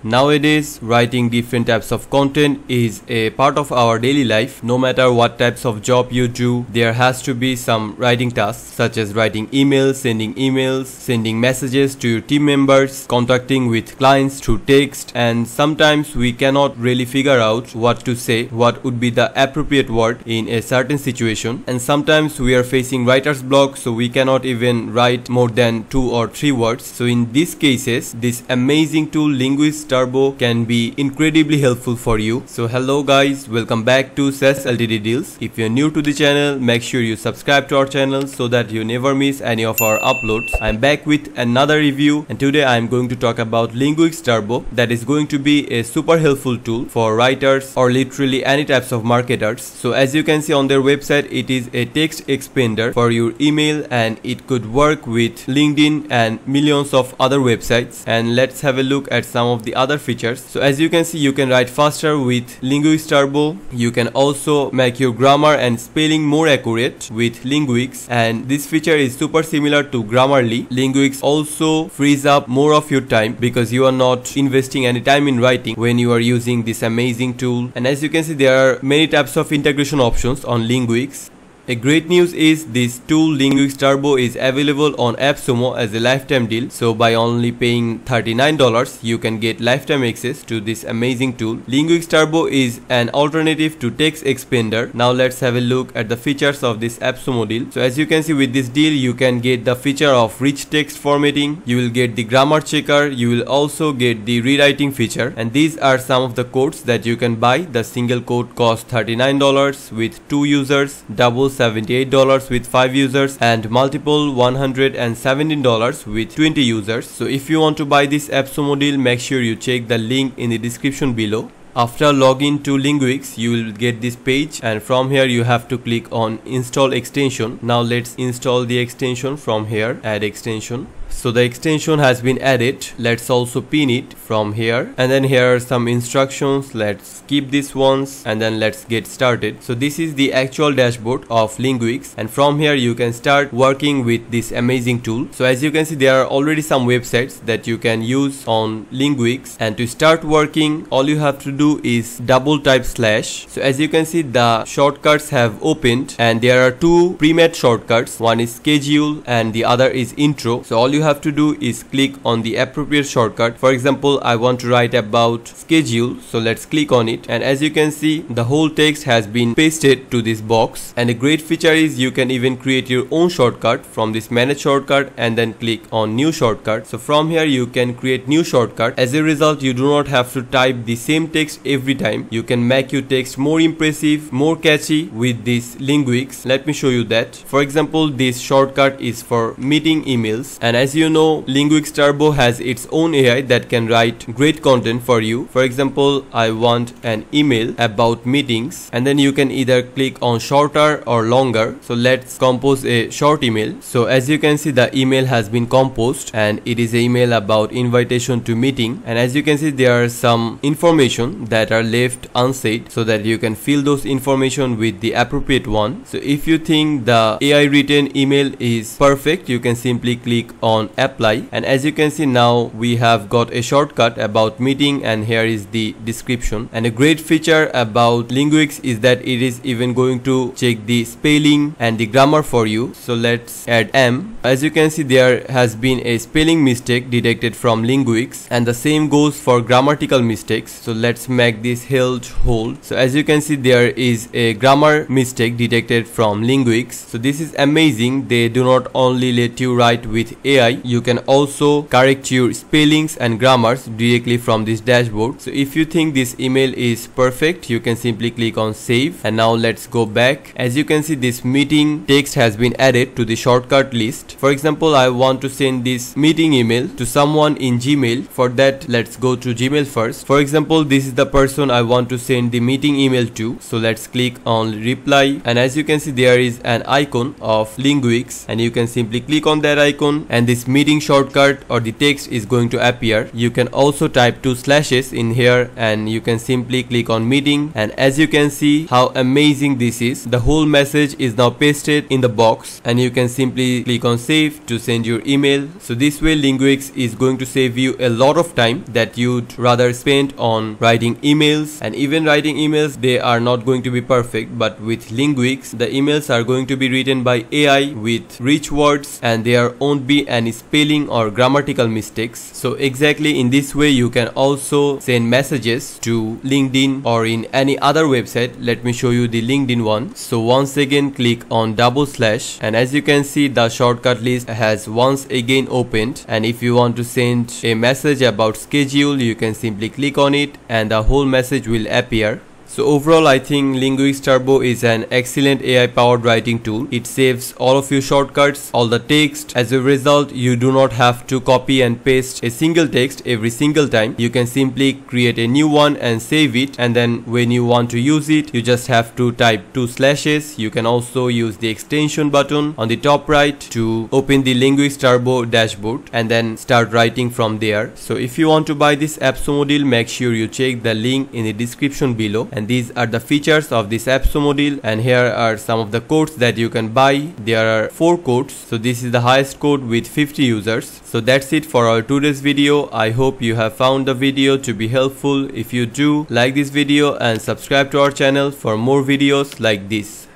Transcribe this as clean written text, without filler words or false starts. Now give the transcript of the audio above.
Nowadays, writing different types of content is a part of our daily life. No matter what types of job you do, there has to be some writing tasks such as writing emails, sending messages to your team members, contacting with clients through text, and sometimes we cannot really figure out what to say, what would be the appropriate word in a certain situation, and sometimes we are facing writer's block, so we cannot even write more than 2 or 3 words. So in these cases, this amazing tool Linguix Turbo can be incredibly helpful for you. So hello guys, welcome back to SES Ltd Deals. If you're new to the channel, make sure you subscribe to our channel so that you never miss any of our uploads. I'm back with another review, and today I'm going to talk about Linguix Turbo. That is going to be a super helpful tool for writers or literally any types of marketers. So as you can see on their website, it is a text expander for your email, and it could work with LinkedIn and millions of other websites. And let's have a look at some of the other features. So as you can see, you can write faster with Linguix Turbo. You can also make your grammar and spelling more accurate with Linguix, and this feature is super similar to Grammarly. Linguix also frees up more of your time because you are not investing any time in writing when you are using this amazing tool. And as you can see, there are many types of integration options on Linguix. A great news is this tool Linguix Turbo is available on Appsumo as a lifetime deal. So by only paying $39, you can get lifetime access to this amazing tool. Linguix Turbo is an alternative to TextExpander. Now let's have a look at the features of this Appsumo deal. So as you can see, with this deal, you can get the feature of rich text formatting. You will get the grammar checker. You will also get the rewriting feature. And these are some of the codes that you can buy. The single code costs $39 with 2 users, double $78 with 5 users, and multiple $117 with 20 users. So if you want to buy this Appsumo deal, make sure you check the link in the description below. After login to Linguix, you will get this page, and from here you have to click on install extension. Now let's install the extension from here, add extension. So the extension has been added. Let's also pin it from here, and then here are some instructions. Let's skip these ones and then let's get started. So this is the actual dashboard of Linguix, and from here you can start working with this amazing tool. So as you can see, there are already some websites that you can use on Linguix, and to start working, all you have to do is double type /. So as you can see, the shortcuts have opened, and there are 2 pre-made shortcuts. One is schedule and the other is intro. So all you have to do is click on the appropriate shortcut. For example, I want to write about schedule, so let's click on it, and as you can see, the whole text has been pasted to this box. And a great feature is you can even create your own shortcut from this manage shortcut and then click on new shortcut. So from here you can create new shortcut. As a result, you do not have to type the same text every time. You can make your text more impressive, more catchy with this Linguix. Let me show you that. For example, this shortcut is for meeting emails, and as you know, Linguix Turbo has its own AI that can write great content for you. For example, I want an email about meetings, and then you can either click on shorter or longer. So let's compose a short email. So as you can see, the email has been composed, and it is an email about invitation to meeting. And as you can see, there are some information that are left unsaid, so that you can fill those information with the appropriate one. So if you think the AI written email is perfect, you can simply click on apply, and as you can see, now we have got a shortcut about meeting, and here is the description. And a great feature about Linguix is that it is even going to check the spelling and the grammar for you. So let's add M. As you can see, there has been a spelling mistake detected from Linguix, and the same goes for grammatical mistakes. So let's make this held hold. So as you can see, there is a grammar mistake detected from Linguix. So this is amazing. They do not only let you write with AI, you can also correct your spellings and grammars directly from this dashboard. So if you think this email is perfect, you can simply click on save. And now let's go back. As you can see, this meeting text has been added to the shortcut list. For example, I want to send this meeting email to someone in Gmail. For that, let's go to Gmail first. For example, this is the person I want to send the meeting email to. So let's click on reply, and as you can see, there is an icon of Linguix, and you can simply click on that icon, and this this meeting shortcut or the text is going to appear. You can also type 2 slashes in here and you can simply click on meeting, and as you can see how amazing this is, the whole message is now pasted in the box and you can simply click on save to send your email. So this way Linguix is going to save you a lot of time that you'd rather spend on writing emails. And even writing emails, they are not going to be perfect, but with Linguix the emails are going to be written by AI with rich words and there won't be any spelling or grammatical mistakes. So exactly in this way you can also send messages to LinkedIn or in any other website. Let me show you the LinkedIn one. So once again click on double slash, and as you can see the shortcut list has once again opened, and if you want to send a message about schedule you can simply click on it and the whole message will appear. So overall I think Linguix Turbo is an excellent AI powered writing tool. It saves all of your shortcuts, all the text. As a result, you do not have to copy and paste a single text every single time. You can simply create a new one and save it, and then when you want to use it you just have to type 2 slashes. You can also use the extension button on the top right to open the Linguix Turbo dashboard and then start writing from there. So if you want to buy this Appsumo deal, make sure you check the link in the description below. And these are the features of this Appsumo deal, and here are some of the codes that you can buy. There are 4 codes, so this is the highest code with 50 users. So that's it for our today's video. I hope you have found the video to be helpful. If you do, like this video and subscribe to our channel for more videos like this.